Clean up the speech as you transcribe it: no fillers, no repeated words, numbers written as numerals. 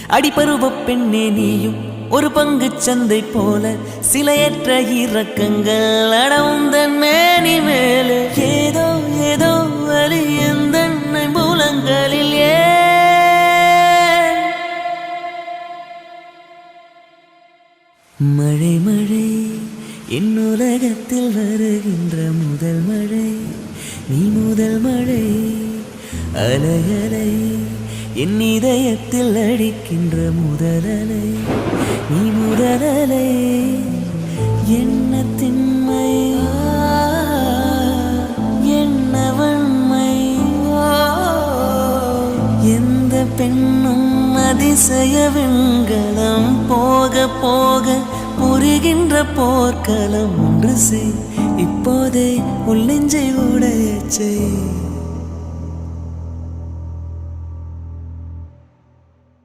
அடிபருவ பெண்ணே நீயும் ஒரு பங்கு சந்தை போல சிலையற்ற இறக்கங்கள் அடவுந்தன் மேனி மேலே ஏதோ ஏதோ வலி எந்தன்னை மூலங்களில் மழை மழை என் உலகத்தில் வருகின்ற முதல் மழை நீ முதல் மழை அலை அலை என் இதயத்தில் அடிக்கின்ற முதல் அலை நீ முதல் அலை என்ன திண்மை என்ன வன்மை எந்த பெண்ணும் அதிசய வெண்கலம் போக போக புரிகின்ற போர்க்களம் ஒன்று செய் இப்போதே உள்ளெஞ்சை உடையச் செய்